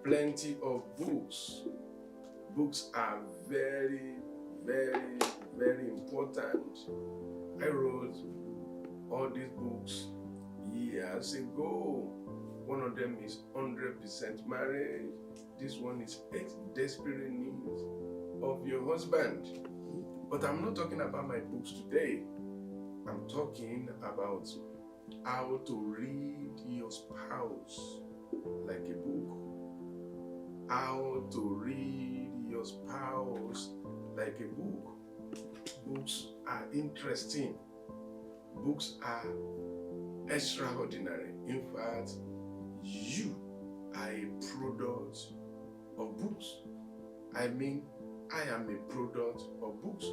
plenty of books. Books are very, very, very important. I wrote all these books years ago. One of them is 100% Marriage. This one is 8 Desperate Needs of Your Husband. But I'm not talking about my books today. I'm talking about how to read your spouse like a book. How to read your spouse like a book. Books are interesting. Books are extraordinary. In fact, you are a product of books. I mean, I am a product of books.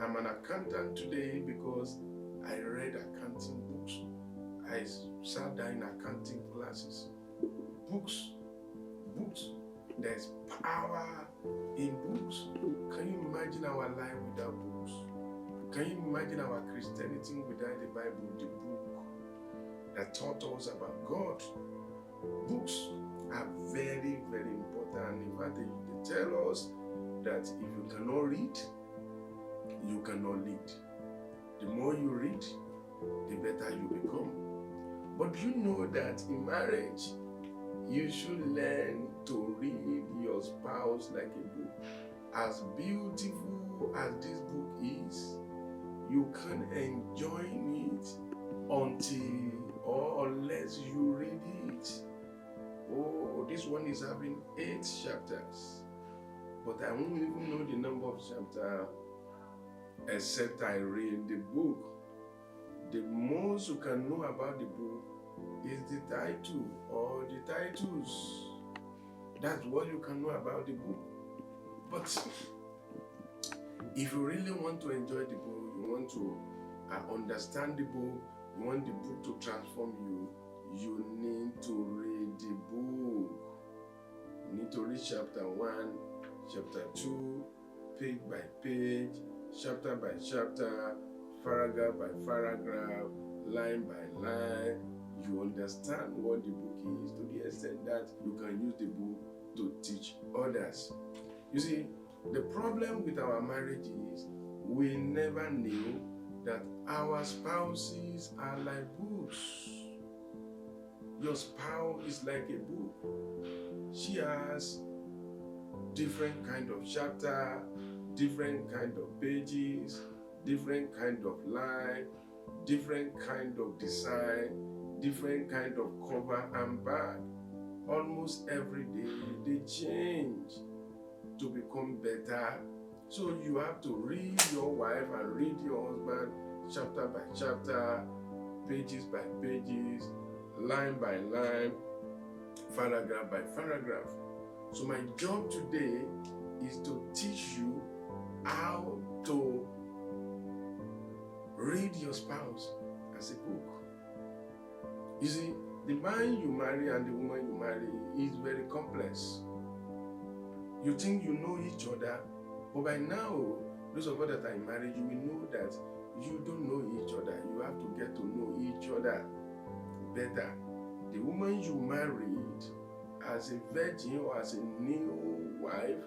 I'm an accountant today because I read accounting books. I sat down in accounting classes. Books. There's power in books. Can you imagine our life without books? Can you imagine our Christianity without the Bible, the book that taught us about God? Books are very, very important. In fact, they tell us that if you cannot read, you cannot lead. The more you read, the better you become. But you know that in marriage, you should learn to read your spouse like a book. As beautiful as this book is, you can't enjoy it until or unless you read it. Oh, this one is having 8 chapters, but I won't even know the number of chapters except I read the book. The most you can know about the book is the title or the titles. That's what you can know about the book. But if you really want to enjoy the book, you want to understand the book, you want the book to transform you, you need to read the book. You need to read chapter 1, chapter 2, page by page, chapter by chapter, paragraph by paragraph, line by line. You understand what the book is to the extent that you can use the book to teach others. You see, the problem with our marriage is we never knew that our spouses are like books. Your spouse is like a book. She has different kind of chapter, different kind of pages, different kind of line, different kind of design, different kind of cover and back. Almost every day they change to become better. So you have to read your wife and read your husband chapter by chapter, pages by pages, line by line, paragraph by paragraph. So my job today is to teach you how to read your spouse as a book. You see, the man you marry and the woman you marry is very complex. You think you know each other, but by now, those of us that are in marriage, you will know that you don't know each other. You have to get to know each other better. The woman you married as a virgin or as a new wife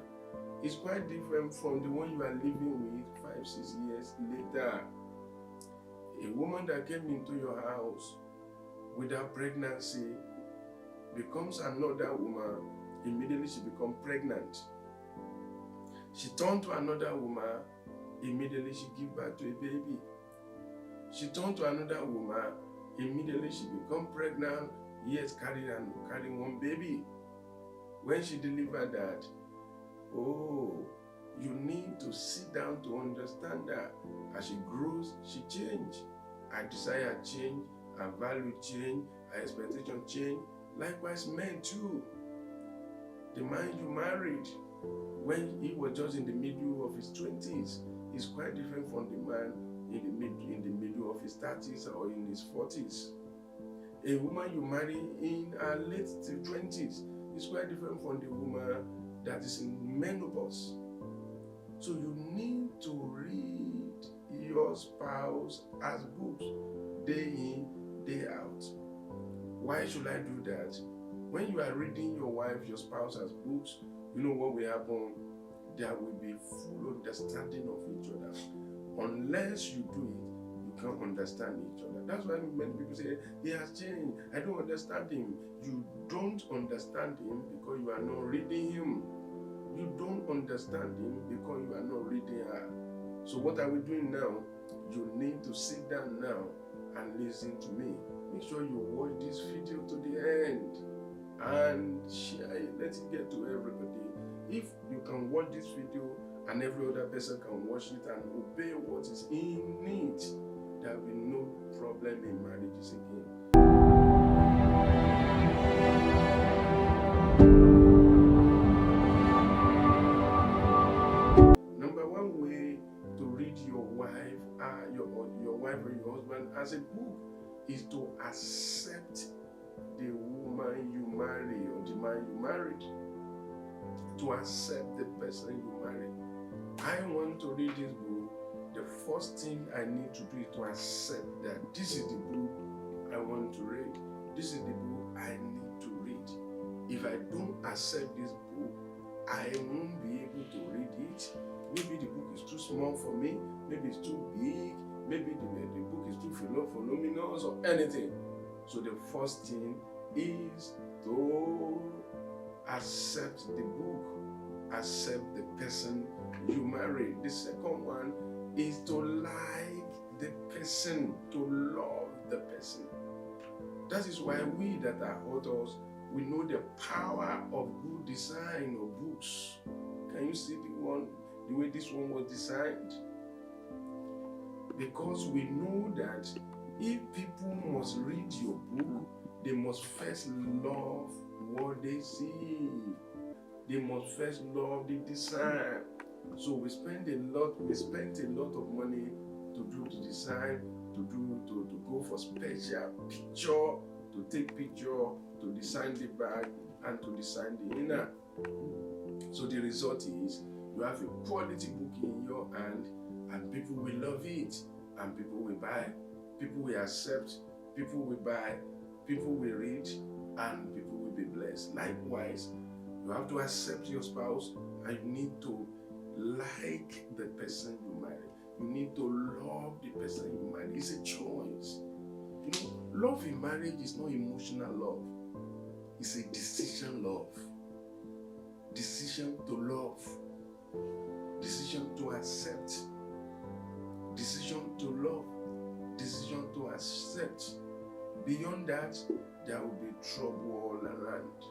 is quite different from the one you are living with 5-6 years later. A woman that came into your house without pregnancy becomes another woman. Immediately she becomes pregnant. She turned to another woman. Immediately she gives birth to a baby. She turned to another woman. Immediately she becomes pregnant. Yes, carrying one baby. When she delivered that, oh, you need to sit down to understand that as she grows, she changes. Her desire change, her value change, her expectation change. Likewise, men too. The man you married when he was just in the middle of his 20s is quite different from the man in the middle of his 30s or in his 40s. A woman you marry in her late 20s is quite different from the woman that is in menopause. So you need to read your spouse as books, day in, day out. Why should I do that? When you are reading your wife, your spouse as books, you know what will happen? There will be full understanding of each other. Unless you do it, you can't understand each other. That's why many people say, he has changed, I don't understand him. You don't understand him because you are not reading him. You don't understand him because you are not reading her. So what are we doing now? You need to sit down now and listen to me. Make sure you watch this video to the end and share it. Let it get to everybody. If you can watch this video and every other person can watch it and obey what is in it, there will be no problem in marriages again. Number one way to read your wife, your wife or your husband as a book is to accept the woman you marry or the man you married. To accept the person you marry. I want to read this book. The first thing I need to do is to accept that this is the book I want to read. This is the book I need to read. If I don't accept this book, I won't be able to read it. Maybe the book is too small for me. Maybe it's too big. Maybe the book is too voluminous or anything. So the first thing is to accept the book, accept the person you marry. The second one is to like the person, to love the person. That is why we that are authors, we know the power of good design of books. Can you see the way this one was designed? Because we know that if people must read your book, they must first love what they see. They must first love the design. So we spent a lot of money to do the design, to go for special picture, to take picture, to design the bag, and to design the inner. So the result is you have a quality book in your hand, and people will love it, and people will buy, people will accept, people will buy, people will read, and people will be blessed. Likewise, you have to accept your spouse, and you need to like the person you marry. You need to love the person you marry. It's a choice. You know, love in marriage is not emotional love. It's a decision love. Decision to love. Decision to accept. Decision to love. Decision to accept. Beyond that, there will be trouble all around.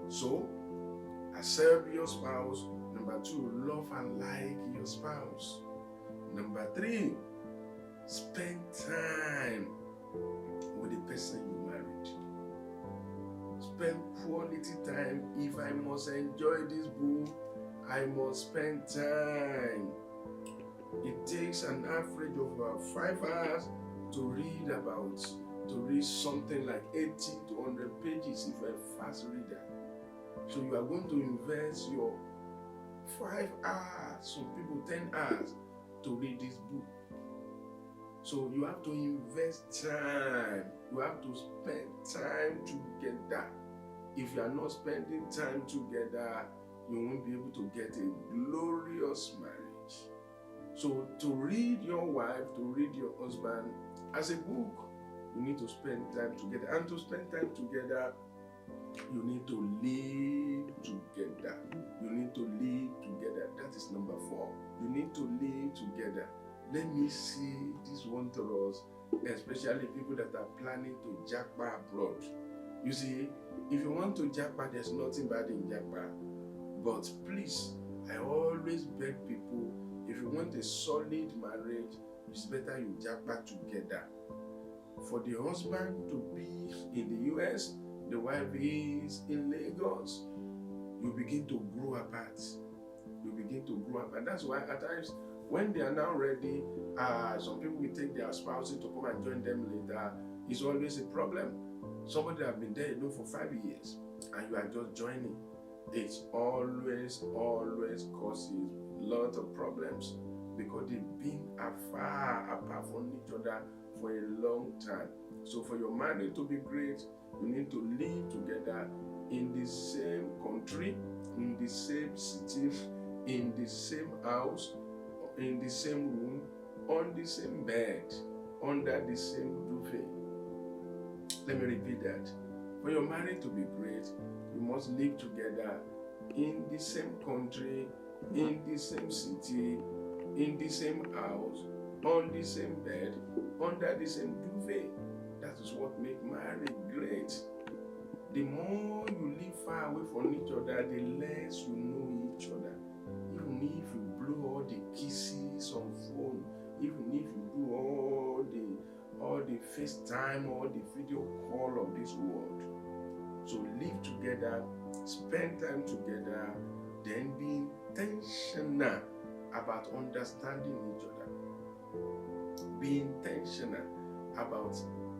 So, accept your spouse. Number 2, love and like your spouse. Number 3, spend time with the person you married. Spend quality time. If I must enjoy this book, I must spend time. It takes an average of about 5 hours to read something like 80 to 100 pages if you're a fast reader. So you are going to invest your 5 hours, some people 10 hours to read this book. So you have to invest time. You have to spend time together. If you are not spending time together, you won't be able to get a glorious marriage. So to read your wife, to read your husband as a book, you need to spend time together. And to spend time together, you need to live together. You need to live together. That is number 4. You need to live together. Let me see this one to us, especially people that are planning to japa abroad. You see, if you want to japa, there's nothing bad in japa. But please, I always beg people, if you want a solid marriage, it's better you japa together. For the husband to be in the US, the wife is in Lagos, you begin to grow apart. You begin to grow apart. That's why at times, when they are now ready, some people will take their spouses to come and join them later. It's always a problem. Somebody that has been there for 5 years, and you are just joining. It's always causes a lot of problems because they've been afar apart from each other for a long time. So for your marriage to be great, you need to live together in the same country, in the same city, in the same house, in the same room, on the same bed, under the same duvet. Let me repeat that. For your marriage to be great, you must live together in the same country, in the same city, in the same house, on the same bed, under the same duvet. That is what makes marriage great. The more you live far away from each other, the less you know each other. Even if you blow all the kisses on phone, even if you do all the FaceTime, all the video call of this world. So live together, spend time together, then be intentional about understanding each other. Be intentional about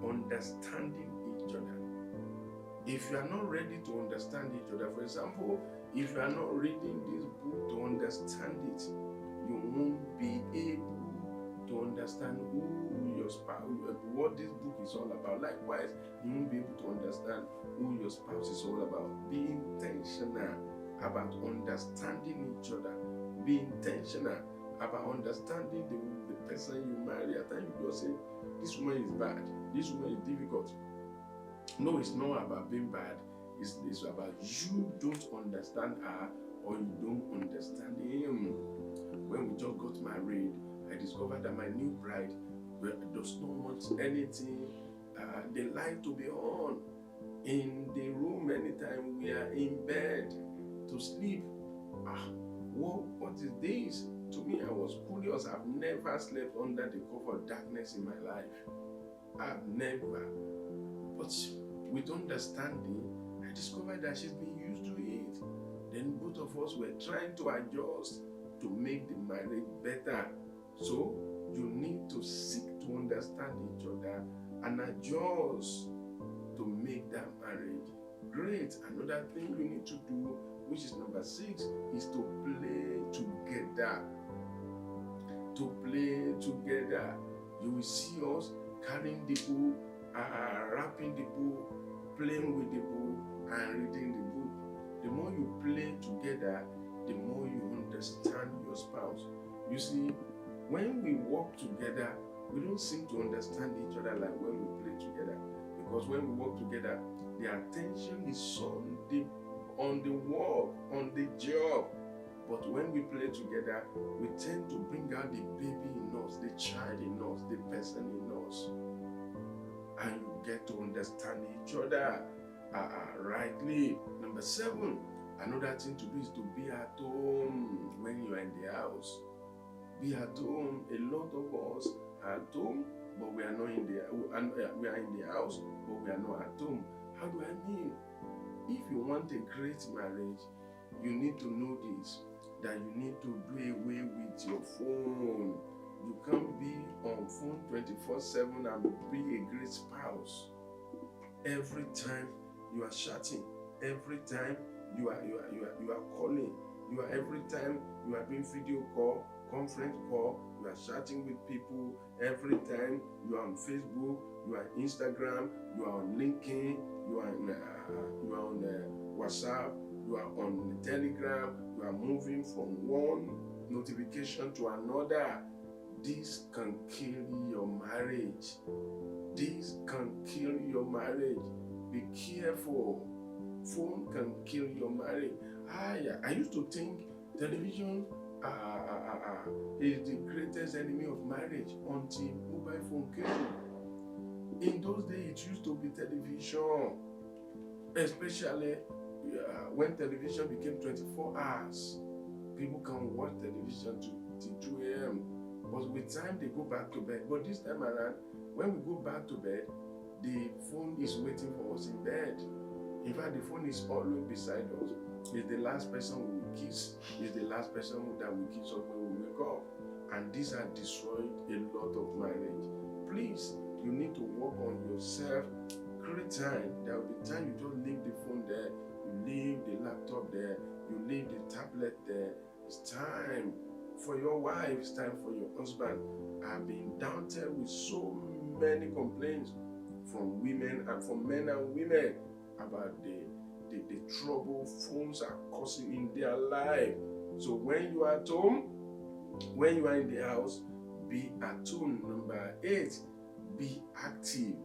understanding each other. If you are not ready to understand each other, for example, if you are not reading this book to understand it, you won't be able to understand who your spouse, what this book is all about. Likewise, you won't be able to understand who your spouse is all about. Be intentional about understanding each other. Be intentional about understanding the person you marry. At times you just say, this woman is bad, this woman is difficult. No, it's not about being bad. It's about you don't understand her or you don't understand him. When we just got married, I discovered that my new bride does not want anything, the light to be on in the room anytime we are in bed to sleep. What is this? To me, I was curious. I've never slept under the cover of darkness in my life. I've never. But with understanding, I discovered that she's been used to it. Then both of us were trying to adjust to make the marriage better. So you need to seek to understand each other and adjust to make that marriage great. Another thing you need to do, which is number 6, is to play together. To play together. You will see us carrying the book, wrapping the book, playing with the book, and reading the book. The more you play together, the more you understand your spouse. You see, when we work together, we don't seem to understand each other like when we play together. Because when we work together, the attention is on the work, on the job. But when we play together, we tend to bring out the baby in us, the child in us, the person in us. And you get to understand each other rightly. Number 7, another thing to do is to be at home when you are in the house. Be at home. A lot of us are at home, but we are not in we are in the house, but we are not at home. How do I mean? If you want a great marriage, you need to know this, that you need to do away with your phone. You can't be on phone 24/7 and be a great spouse. Every time you are chatting, every time you are calling, every time you are doing video call, conference call, you are chatting with people. Every time you are on Facebook, you are on Instagram, you are on LinkedIn, you are on WhatsApp, you are on Telegram. You are moving from one notification to another. This can kill your marriage. This can kill your marriage. Be careful. Phone can kill your marriage. I used to think television is the greatest enemy of marriage until mobile phone came. In those days, it used to be television, especially when television became 24 hours. People can watch television till 2 a.m. But with time, they go back to bed. But this time around, when we go back to bed, the phone is waiting for us in bed. In fact, the phone is always beside us. It's the last person we will kiss. It's the last person that will kiss us when we wake up. And this has destroyed a lot of marriage. Please, you need to work on yourself. Create time. There will be time you just leave the phone there. You leave the laptop there. You leave the tablet there. It's time for your wife. It's time for your husband. I've been daunted with so many complaints from women and from men and women about the the trouble phones are causing in their life. So when you are at home, when you are in the house, be at home. Number 8, be active.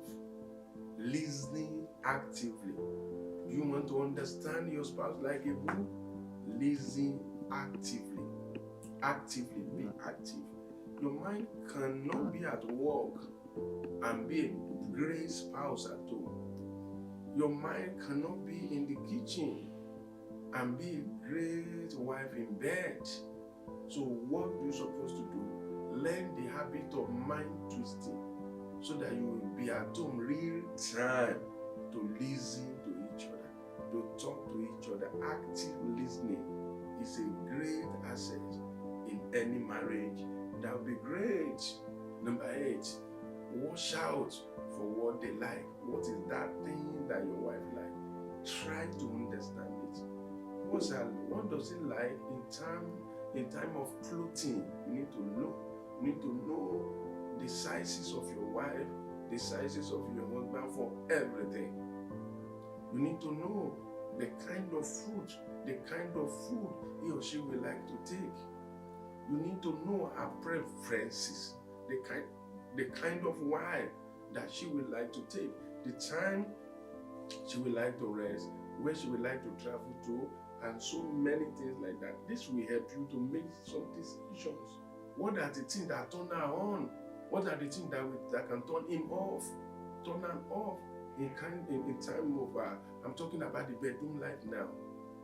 Listening actively. You want to understand your spouse like a book? Listen actively. Actively be active. Your mind cannot be at work and be a great spouse at home. Your mind cannot be in the kitchen and be a great wife in bed. So what are you supposed to do? Learn the habit of mind twisting so that you will be at home real time to listen to each other, to talk to each other. Active listening is a great asset in any marriage. That would be great. Number 8, watch out for what they like. What is that thing that your wife likes? Try to understand it. What does it like in time of clothing? You need to know. You need to know the sizes of your wife, the sizes of your husband for everything. You need to know the kind of food he or she will like to take. You need to know her preferences, the kind of wine that she would like to take, the time she would like to rest, where she would like to travel to, and so many things like that. This will help you to make some decisions. What are the things that turn her on? What are the things that can turn him off? Turn her off in time of, I'm talking about the bedroom life now.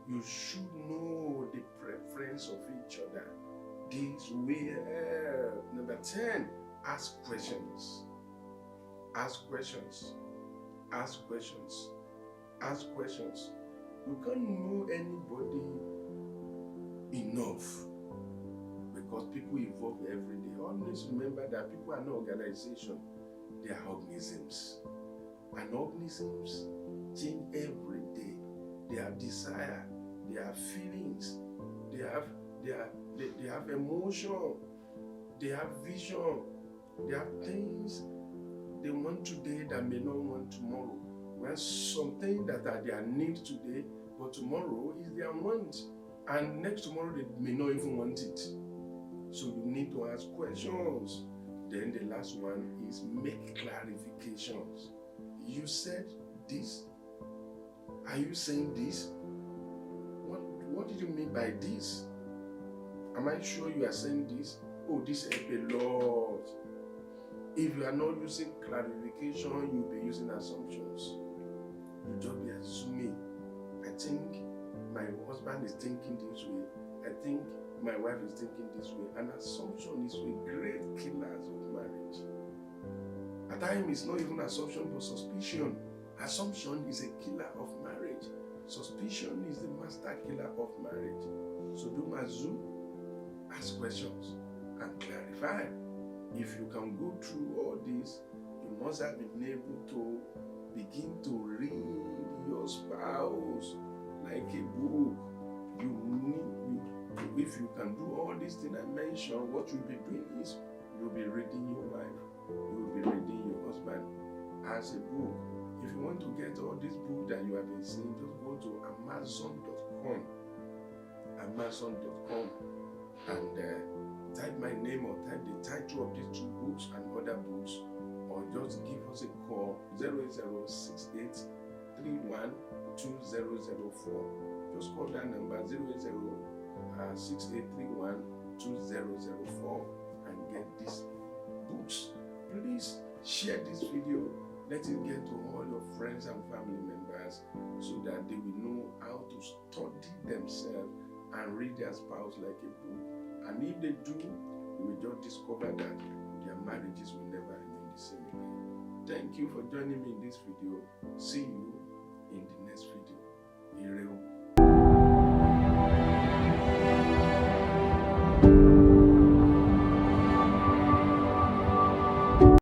You should know the preference of each other. This will help. Number 10, ask questions. Ask questions. Ask questions. Ask questions. You can't know anybody enough because people evolve every day. Always remember that people are not organization, they are organisms. And organisms change every day. They have desire, they have feelings, they have emotion, they have vision, they have things they want today that may not want tomorrow. Well, something that are their need today, but tomorrow is their want. And next tomorrow they may not even want it. So you need to ask questions. Then the last one is make clarifications. You said this. Are you saying this? What did you mean by this? Am I sure you are saying this? Oh, this helps a lot. If you are not using clarification, you'll be using assumptions. You just be assuming. I think my husband is thinking this way. I think my wife is thinking this way. An assumption is a great killers of marriage. At times, it's not even assumption, but suspicion. Assumption is a killer of marriage. Suspicion is the master killer of marriage. So do Mazu, ask questions and clarify. If you can go through all this, you must have been able to begin to read your spouse like a book. If you can do all these things I mentioned, what you'll be doing is you'll be reading your wife, you'll be reading your husband as a book. If you want to get all these books that you have been seeing, just go to Amazon.com and type my name or type the title of these 2 books and other books, or just give us a call 08068 31 2004. Just call that number 0806831 2004 and get these books. Please share this video. Let it get to all your friends and family members so that they will know how to study themselves and read their spouse like a book. And if they do, you will just discover that their marriages will never remain the same again. Thank you for joining me in this video. See you in the next video. Ireo.